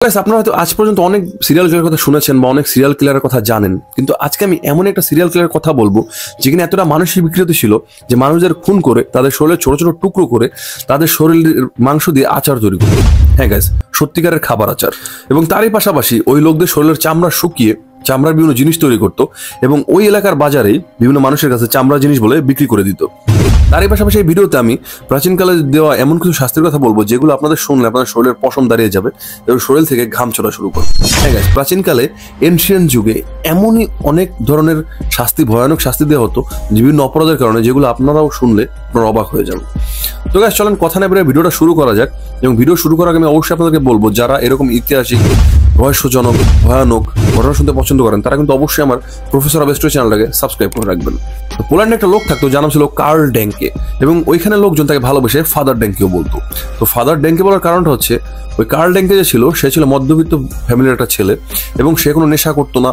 আপনারা হয়তো আজ পর্যন্ত অনেক সিরিয়াল কিলারের কথা শুনেছেন বা অনেক সিরিয়াল কিলারের কথা জানেন, কিন্তু আজকে আমি এমন একটা সিরিয়াল কিলারের কথা বলবো যেখানে এতটা মানসিক বিকৃতি ছিল যে মানুষদের খুন করে তাদের শরীরে ছোট ছোট টুকরো করে তাদের শরীরের মাংস দিয়ে আচার তৈরি করতো। হ্যাঁ গাইস, সত্যিকারের খাবার আচার। এবং তারই পাশাপাশি ওই লোকদের শরীরের চামড়া শুকিয়ে চামড়ার বিভিন্ন জিনিস তৈরি করতো এবং ওই এলাকার বাজারে বিভিন্ন মানুষের কাছে চামড়া জিনিস বলে বিক্রি করে দিত। তারই পাশাপাশি এই ভিডিওতে আমি প্রাচীনকালে দেওয়া এমন কিছু শাস্তির কথা বলবো যেগুলো আপনাদের শুনলে আপনাদের শরীরের পশম দাঁড়িয়ে যাবে এবং শরীর থেকে ঘাম ছোটা শুরু করবে। হ্যাঁ গাইস, প্রাচীনকালে এনশিয়েন্ট যুগে এমনই অনেক ধরনের শাস্তি, ভয়ানক শাস্তি দেওয়া হতো বিভিন্ন অপরাধের কারণে, যেগুলো আপনারাও শুনলে আপনারা অবাক হয়ে যাবেন। তো গাইস, চলেন কথা না বলে ভিডিওটা শুরু করা যাক। এবং ভিডিও শুরু করার আগে আমি অবশ্যই আপনাদেরকে বলবো, যারা এরকম ঐতিহাসিক, রহস্যজনক, ভয়ানক ঘটনা শুনতে পছন্দ করেন তারা কিন্তু অবশ্যই আমার প্রফেসর অব হিস্ট্রি চ্যানেলটাকে সাবস্ক্রাইব করে রাখবেন। পোল্যান্ডে একটা লোক থাকতো যার নাম ছিল কার্ল ডেঙ্কে, এবং ওইখানে লোকজন তাকে ভালোবেসে ফাদার ডেঙ্কেও বলতো। তো ফাদার ডেঙ্কে বলার কারণটা হচ্ছে ওই কার্ল ডেঙ্কে যে ছিল সে ছিল মধ্যবিত্ত ফ্যামিলির একটা ছেলে, এবং সে কোনো নেশা করতো না,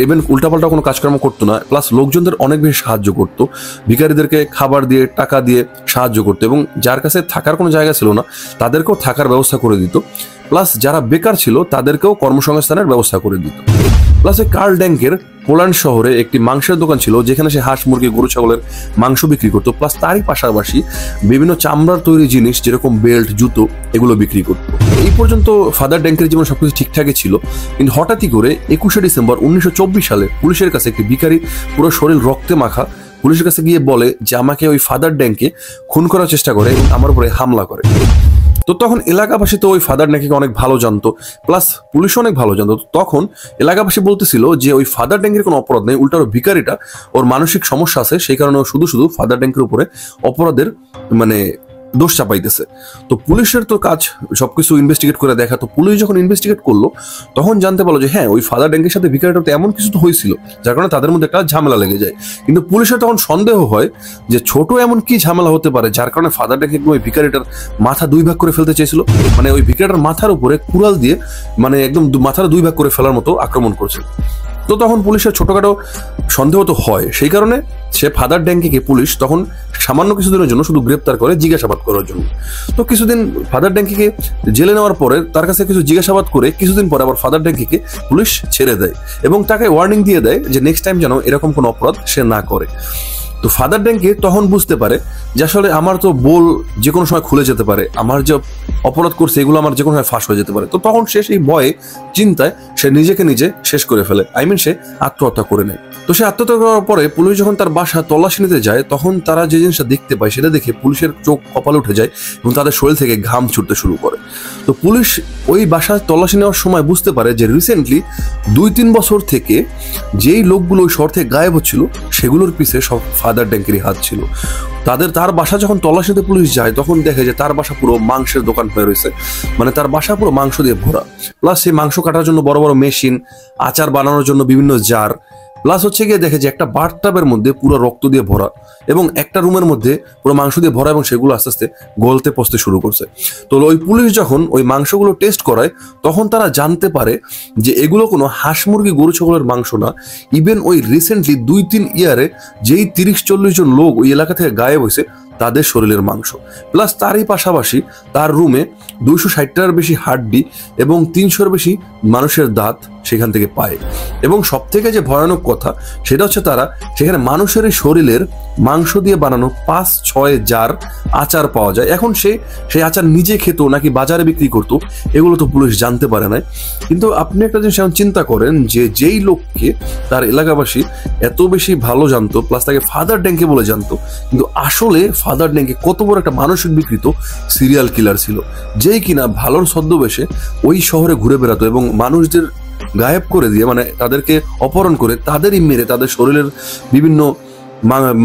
ইভেন উল্টাপাল্টা কোনো কাজকর্ম করতো না, প্লাস লোকজনদের অনেক বেশি সাহায্য করতো, ভিখারিদেরকে খাবার দিয়ে টাকা দিয়ে সাহায্য করতো, এবং যার কাছে থাকার কোনো জায়গা ছিল না তাদেরকেও থাকার ব্যবস্থা করে দিত, প্লাস যারা বেকার ছিল তাদেরকেও কর্মসংস্থানের ব্যবস্থা করে দিত। প্লাস ওই কার্ল ডেঙ্কের পোল্যান্ড শহরে একটি মাংসের দোকান ছিল যেখানে সে হাঁস, মুরগি, গরু, ছাগলের মাংস বিক্রি করতো, প্লাস তারই পাশাপাশি বিভিন্ন চামড়ার তৈরি জিনিস যেরকম বেল্ট, জুতো এগুলো বিক্রি করতো। এই পর্যন্ত ফাদার ডেঙ্কের জীবন সবকিছু ঠিকঠাকই ছিল, কিন্তু হঠাৎই করে 21শে ডিসেম্বর 1924 সালে পুলিশের কাছে একটি ভিখারি পুরো শরীর রক্তে মাখা পুলিশের কাছে গিয়ে বলে যে আমাকে ওই ফাদার ডেঙ্কে খুন করার চেষ্টা করে এবং আমার উপরে হামলা করে। তো তখন এলাকাবাসী তো ওই ফাদার ডেঙ্কেকে অনেক ভালো জানতো, প্লাস পুলিশ অনেক ভালো জানতো। তখন এলাকাবাসী বলতেছিল যে ওই ফাদার ডেঙ্কের কোনো অপরাধ নেই, উল্টা ভিখারিটা ওর মানসিক সমস্যা আছে, সেই কারণে শুধু শুধু ফাদার ডেঙ্কের উপরে অপরাধের দোষ চাপাইতেছে। তো পুলিশের তো কাজ সবকিছু ইনভেস্টিগেট করে দেখা। তো পুলিশ যখন ইনভেস্টিগেট করলো তখন জানতে পারলো যে হ্যাঁ, ওই ফাদার ডেঙ্কের সাথে ভিখারিটার তো এমন কিছু তো হয়েছিল যার কারণে তাদের মধ্যে একটা ঝামেলা লেগে যায়। কিন্তু পুলিশের তখন সন্দেহ হয় যে ছোট এমন কি ঝামেলা হতে পারে যার কারণে ফাদার ডেঙ্কে ওই ভিখারিটার মাথা দুই ভাগ করে ফেলতে চেয়েছিল, ওই ভিখারিটার মাথার উপরে কুড়াল দিয়ে একদম মাথার দুই ভাগ করে ফেলার মতো আক্রমণ করছে। তো তখন পুলিশের ছোটখাটো সন্দেহ তো হয়, সেই কারণে সে ফাদার ডেঙ্কেকে পুলিশ তখন সামান্য কিছুদিনের জন্য শুধু গ্রেপ্তার করে জিজ্ঞাসাবাদ করার জন্য। তো কিছুদিন ফাদার ডেঙ্কেকে জেলে নেওয়ার পরে তার কাছে কিছু জিজ্ঞাসাবাদ করে কিছুদিন পরে আবার ফাদার ডেঙ্কেকে পুলিশ ছেড়ে দেয় এবং তাকে ওয়ার্নিং দিয়ে দেয় যে নেক্সট টাইম যেন এরকম কোনো অপরাধ সে না করে। তো ফাদার ডেঙ্কে তখন বুঝতে পারে যে আসলে আমার তো বোল যে কোনো সময় খুলে যেতে পারে, আমার যে অপরাধ করছে এগুলো আমার যে কোনো সময় ফাঁস হয়ে যেতে পারে। তো তখন সে সেই ভয়ে, চিন্তায় সে নিজেকে নিজে শেষ করে ফেলে, সে আত্মহত্যা করে নেয়। তো সে আত্মহত্যা করার পরে পুলিশ যখন তার বাসা তল্লাশি নিতে যায় তখন তারা যে জিনিসটা দেখতে পায় সেটা দেখে পুলিশের চোখ কপালে উঠে যায় এবং তাদের শরীর থেকে ঘাম ছুটতে শুরু করে। তো পুলিশ ওই বাসা তল্লাশি নেওয়ার সময় বুঝতে পারে যে রিসেন্টলি 2-3 বছর থেকে যেই লোকগুলো ওই শহর থেকে গায়েব হচ্ছিল সেগুলোর পিছে সব ফাদার ডেঙ্কেরই হাত ছিল। তার বাসা যখন তল্লাশিতে পুলিশ যায় তখন দেখে যে তার বাসা পুরো মাংসের দোকান হয়ে রয়েছে, তার বাসা পুরো মাংস দিয়ে ভরা, প্লাস সেই মাংস কাটার জন্য বড় বড় মেশিন, আচার বানানোর জন্য বিভিন্ন জার, প্লাস হচ্ছে গিয়ে দেখে যে একটা বাথটাবের মধ্যে পুরো রক্ত দিয়ে ভরা এবং একটা রুমের মধ্যে পুরো মাংস দিয়ে ভরা এবং সেগুলো আস্তে আস্তে গলতে পচতে শুরু করছে। তো ওই পুলিশ যখন ওই মাংসগুলো টেস্ট করায় তখন তারা জানতে পারে যে এগুলো কোনো হাঁস, মুরগি, গরু, ছাগলের মাংস না, ইভেন ওই রিসেন্টলি 2-3 ইয়ারে যেই 30-40 জন লোক ওই এলাকা থেকে গায়েব হয়েছে তাদের শরীরের মাংস। প্লাস তারই পাশাপাশি তার রুমে 260টার বেশি হাড্ডি এবং 300-এর বেশি মানুষের দাঁত সেখান থেকে পায়। এবং সব থেকে যে ভয়ানক কথা সেটা হচ্ছে তারা সেখানে মানুষের শরীরের মাংস দিয়ে বানানো 5-6 জার আচার পাওয়া যায়। এখন সেই আচার নিজে খেত নাকি বাজারে বিক্রি করতো এগুলো তো পুলিশ জানতে পারে না। কিন্তু আপনি একটা জিনিস এখন চিন্তা করেন যে যেই লোককে তার এলাকাবাসী এত বেশি ভালো জানতো, প্লাস তাকে ফাদার ডেঙ্কে বলে জানতো, কিন্তু আসলে ফাদার ডেঙ্কে কত বড় একটা মানসিক বিকৃত সিরিয়াল কিলার ছিল, যেই কিনা ভালোর ছদ্মবেশে ওই শহরে ঘুরে বেড়াতো এবং মানুষদের গায়েব করে দিয়ে তাদেরকে অপহরণ করে তাদেরই মেরে তাদের শরীরের বিভিন্ন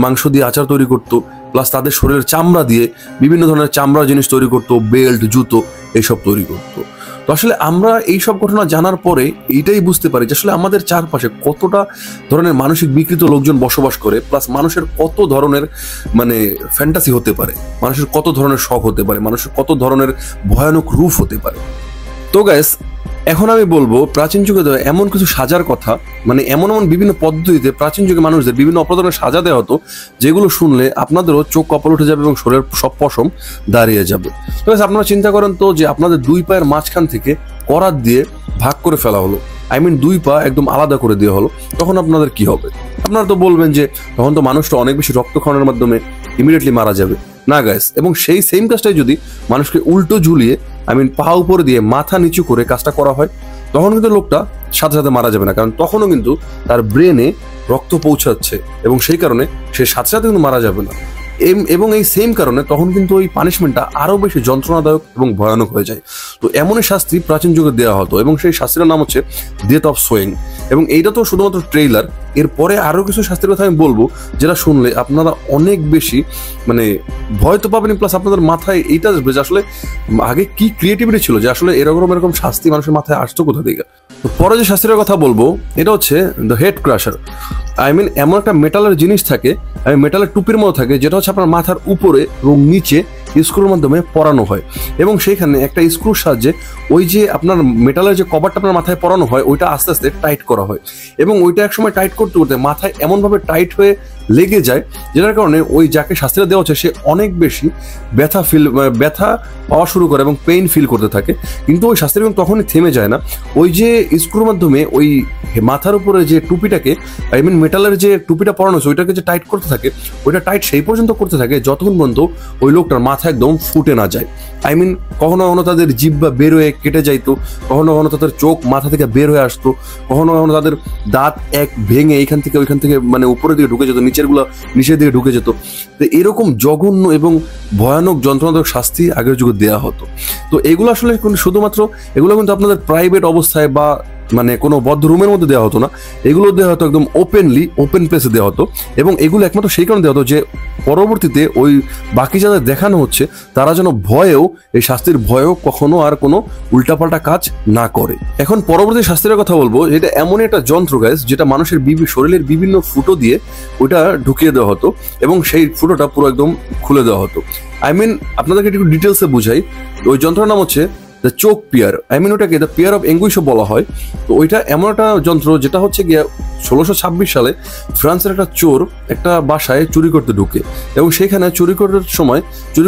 মাংস দিয়ে আচার তৈরি করতো, প্লাস তাদের শরীরের চামড়া দিয়ে বিভিন্ন ধরনের চামড়া জিনিস তৈরি করতো, বেল্ট, জুতো এইসব তৈরি করতো। তো আসলে আমরা এইসব ঘটনা জানার পরে এইটাই বুঝতে পারি যে আসলে আমাদের চারপাশে কতটা ধরনের মানসিক বিকৃত লোকজন বসবাস করে, প্লাস মানুষের কত ধরনের ফ্যান্টাসি হতে পারে, মানুষের কত ধরনের শখ হতে পারে, মানুষের কত ধরনের ভয়ানক রূপ হতে পারে। তো গাইস, এখন আমি বলবো প্রাচীন যুগে এমন কিছু সাজার কথা, এমন বিভিন্ন পদ্ধতিতে প্রাচীন যুগে মানুষদের বিভিন্ন অপরাধের সাজা দেওয়া হতো যেগুলো শুনলে আপনাদেরও চোখ কপাল উঠে যাবে এবং শরীরের সব পশম দাঁড়িয়ে যাবে। তো আপনারা চিন্তা করেন তো যে আপনাদের 2 পায়ের মাঝখান থেকে করাত দিয়ে ভাগ করে ফেলা হলো, আই মিন 2 পা একদম আলাদা করে দেওয়া হলো, তখন আপনাদের কি হবে? আপনারা তো বলবেন যে তখন তো মানুষটা অনেক বেশি রক্তক্ষরণের মাধ্যমে ইমিডিয়েটলি মারা যাবে। না গাইস, এবং সেই সেম কাজটাই যদি মানুষকে উল্টো ঝুলিয়ে আই মিন পা উপরে দিয়ে মাথা নিচু করে কাজটা করা হয়, তখন কিন্তু লোকটা সাথে সাথে মারা যাবে না, কারণ তখনও কিন্তু তার ব্রেনে রক্ত পৌঁছাচ্ছে এবং সেই কারণে সে সাথে সাথে কিন্তু মারা যাবে না। এবং এই সেম কারণে তখন কিন্তু ওই পানিশমেন্টটা আরো বেশি যন্ত্রণাদায়ক এবং ভয়ানক হয়ে যায়। তো এমনই শাস্তি প্রাচীন যুগে দেওয়া হতো এবং সেই শাস্তির নাম হচ্ছে ডেথ অফ সোয়িং। এবং এইটা তো শুধুমাত্র ট্রেইলার, এরপরে আরো কিছু শাস্তির কথা আমি বলবো যেটা শুনলে আপনারা অনেক বেশি মানে ভয় তো পাবেন, প্লাস আপনাদের মাথায় এইটা আসবে যে আসলে আগে কি ক্রিয়েটিভিটি ছিল যে আসলে এরকম শাস্তি মানুষের মাথায় আসতো কোথা থেকে। তো পরে যে শাস্তির কথা বলবো এটা হচ্ছে the head crusher. I mean এমন একটা মেটালের জিনিস থাকে, মেটালের টুপির মতো থাকে, যেটা হচ্ছে আপনার মাথার উপরে এবং নিচে স্ক্রুর মাধ্যমে পরানো হয় এবং সেইখানে একটা স্ক্রুর সাহায্যে ওই যে আপনার মেটালের যে কভারটা আপনার মাথায় পরানো হয় ওইটা আস্তে আস্তে টাইট করা হয় এবং ওইটা একসময় টাইট করতে করতে মাথায় এমনভাবে টাইট হয়ে লেগে যায় যেটার কারণে ওই যাকে শাস্তিটা দেওয়া হচ্ছে সে অনেক বেশি ব্যথা পাওয়া শুরু করে এবং পেইন ফিল করতে থাকে। কিন্তু ওই শাস্তিটা কিন্তু তখনই থেমে যায় না, ওই যে স্ক্রুর মাধ্যমে ওই মাথার উপরে যে টুপিটাকে আই মিন মেটালের যে টুপিটা পরানো হচ্ছে ওইটাকে যে টাইট করতে থাকে, ওইটা টাইট সেই পর্যন্ত করতে থাকে যতক্ষণ পর্যন্ত ওই লোকটার মাথা একদম ফুটে না যায়। আই মিন কখনো কখনো তাদের জিহ্বা বের হয়ে কেটে যাইতো, কখনো কখনো তাদের চোখ মাথা থেকে বের হয়ে আসতো, কখনো কখনো তাদের দাঁত এক ভেঙে এইখান থেকে ওইখান থেকে মানে উপরের দিকে ঢুকে যেত, নিচের দিকে ঢুকে যেত। তো এরকম জঘন্য এবং ভয়ানক যন্ত্রণাদায়ক শাস্তি আগের যুগে দেওয়া হতো। তো এগুলো আসলে শুধুমাত্র এগুলো কিন্তু আপনাদের প্রাইভেট অবস্থায় বা মানে কোনো বদ্ধ রুমের মধ্যে দেওয়া হতো না, এগুলো দেওয়া হতো একদম ওপেন প্লেসে দেওয়া হতো এবং এগুলো একমাত্র সেই কারণে দেওয়া হতো যে পরবর্তীতে ওই বাকি যাদের দেখানো হচ্ছে তারা যেন ভয়েও এই শাস্তির ভয়েও কখনো আর কোনো উল্টাপাল্টা কাজ না করে। এখন পরবর্তী শাস্তির কথা বলবো, এটা এমনই একটা যন্ত্র গাইস যেটা মানুষের শরীরের বিভিন্ন ফুটো দিয়ে ওইটা ঢুকিয়ে দেওয়া হতো এবং সেই ফুটোটা পুরো একদম খুলে দেওয়া হতো। আই মিন আপনাদেরকে একটু ডিটেলসে বুঝাই, ওই যন্ত্রের নাম হচ্ছে the choke pear. I mean ওটাকে দ্য পিয়ার অফ এঙ্গুইশও বলা হয়। তো ওইটা এমন একটা যন্ত্র যেটা হচ্ছে গিয়ে 1626 সালে ফ্রান্সের একটা চোর একটা বাসায় চুরি করতে ঢুকে এবং সেখানে চুরি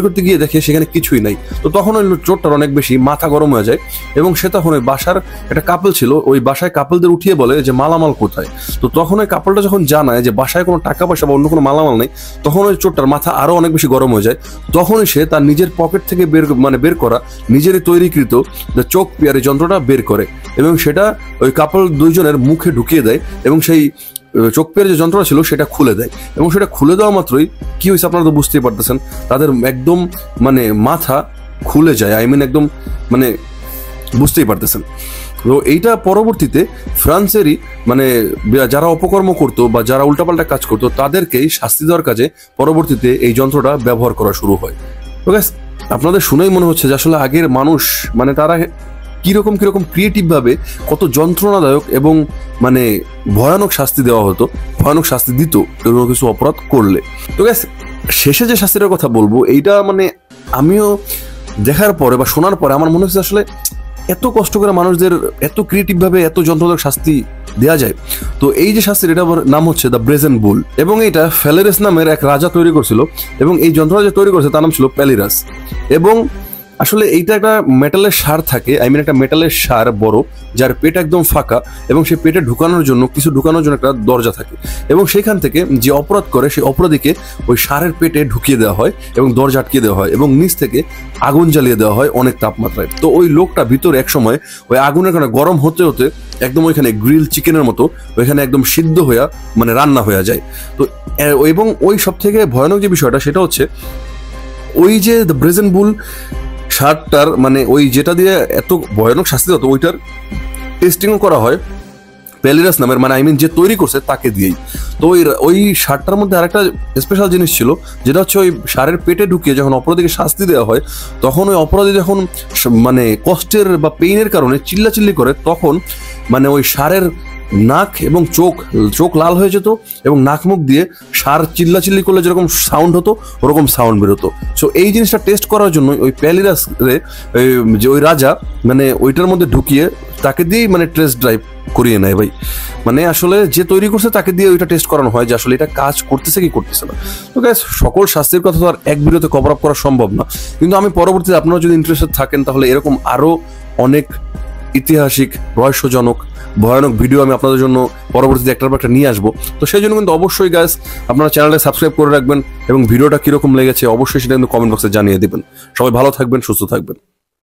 করতে গিয়ে দেখে সেখানে কিছুই নাই। তো তখন ওই চোরটার অনেক বেশি মাথা গরম হয়ে যায় এবং সে তখন ওই বাসার একটা কাপল ছিল, ওই বাসায় কাপলদের উঠিয়ে বলে যে মালামাল কোথায়। তো তখন ওই কাপলটা যখন জানায় যে বাসায় কোনো টাকা পয়সা বা অন্য কোনো মালামাল নেই, তখন ওই চোরটার মাথা আরো অনেক বেশি গরম হয়ে যায়। তখনই সে তার নিজের পকেট থেকে বের করা নিজেরই তৈরিকৃত দ্য চোক পিয়ারের যন্ত্রটা বের করে এবং সেটা ওই কাপল দুইজনের মুখে ঢুকিয়ে দেয় এবং সেই চোখ পিয়ারের যে যন্ত্রটা ছিল সেটা খুলে দেয় এবং সেটা খুলে দেওয়া মাত্রই কি হয়েছে আপনারা তো বুঝতেই পারতেছেন, তাদের একদম মানে মাথা খুলে যায়। আই মিন একদম মানে বুঝতেই পারতেছেন। তো এইটা পরবর্তীতে ফ্রান্সেরই মানে যারা অপকর্ম করতো বা যারা উল্টাপাল্টা কাজ করতো তাদেরকেই শাস্তি দেওয়ার কাজে পরবর্তীতে এই যন্ত্রটা ব্যবহার করা শুরু হয়। তো গাইস আপনাদের শুনেই মনে হচ্ছে যে আসলে আগের মানুষ মানে তারা কিরকম ক্রিয়েটিভ ভাবে কত যন্ত্রণাদায়ক এবং মানে ভয়ানক শাস্তি দেওয়া হতো, ভয়ানক শাস্তি দিত কোনো কিছু অপরাধ করলে। তো গাইস শেষে যে শাস্তিটার কথা বলবো এইটা মানে আমিও দেখার পরে বা শোনার পরে আমার মনে হচ্ছে আসলে এত কষ্ট করে মানুষদের এত ক্রিয়েটিভ ভাবে এত যন্ত্রণাদায়ক শাস্তি দেওয়া যায়। তো এই যে শাস্তির এটার নাম হচ্ছে দ্য ব্রেজেন বুল এবং এটা ফ্যালেরাস নামের এক রাজা তৈরি করছিল এবং এই যন্ত্রটা যে তৈরি করছে তার নাম ছিল প্যালিরাস। এবং আসলে এইটা একটা মেটালের সার থাকে, আই মিন একটা মেটালের সার বড় যার পেট একদম ফাঁকা এবং সেই পেটে ঢুকানোর জন্য একটা দরজা থাকে এবং সেখান থেকে যে অপরাধ করে সেই অপরাধীকে ওই সারের পেটে ঢুকিয়ে দেওয়া হয় এবং দরজা আটকিয়ে দেওয়া হয় এবং নিচ থেকে আগুন জ্বালিয়ে দেওয়া হয় অনেক তাপমাত্রায়। তো ওই লোকটা ভিতরে এক সময় ওই আগুনের কারণে গরম হতে হতে একদম ওইখানে গ্রিল চিকেনের মতো ওইখানে একদম সিদ্ধ হয়ে মানে রান্না হয়ে যায়। তো এবং ওই সব থেকে ভয়ানক যে বিষয়টা সেটা হচ্ছে ওই যে দ্য ব্রেজেন বুল শার্টটার মানে ওই যেটা দিয়ে এত ভয়ানক শাস্তি হতো ওইটার টেস্টিংও করা হয় প্যালিরাস নামের মানে আই মিন যে তৈরি করছে তাকে দিয়েই। তো ওই শার্টটার মধ্যে আরেকটা স্পেশাল জিনিস ছিল যেটা হচ্ছে ওই সারের পেটে ঢুকিয়ে যখন অপরাধীকে শাস্তি দেওয়া হয় তখন ওই অপরাধী যখন মানে কষ্টের বা পেইনের কারণে চিল্লাচিল্লি করে তখন মানে ওই সারের নাক এবং চোখ লাল হয়ে যেত এবং নাক মুখ দিয়ে সার চিল্লাচিল্লি করলে যেরকম সাউন্ড হতো ওরকম সাউন্ড বেরোতো। সো এই জিনিসটা টেস্ট করার জন্য ওই প্যালিরাস যে ওই রাজা মানে ওইটার মধ্যে ঢুকিয়ে তাকে দিয়েই মানে টেস্ট ড্রাইভ করিয়ে নেয় ভাই। মানে আসলে যে তৈরি করছে তাকে দিয়ে ওইটা টেস্ট করানো হয় যে আসলে এটা কাজ করতেছে কি করতেছে না। তো গাইস সকল শাস্তির কথা তো আর এক ভিডিওতে কভার আপ করা সম্ভব না, কিন্তু আমি পরবর্তীতে আপনারা যদি ইন্টারেস্টেড থাকেন তাহলে এরকম আরো অনেক ঐতিহাসিক, রহস্যজনক, ভয়ানক ভিডিও আমি আপনাদের জন্য পরবর্তীতে একটার পর একটা নিয়ে আসবো। তো সেই জন্য কিন্তু অবশ্যই গাইস আপনারা চ্যানেলটা সাবস্ক্রাইব করে রাখবেন এবং ভিডিওটা কিরকম লেগেছে অবশ্যই সেটা কিন্তু কমেন্ট বক্সে জানিয়ে দেবেন। সবাই ভালো থাকবেন, সুস্থ থাকবেন।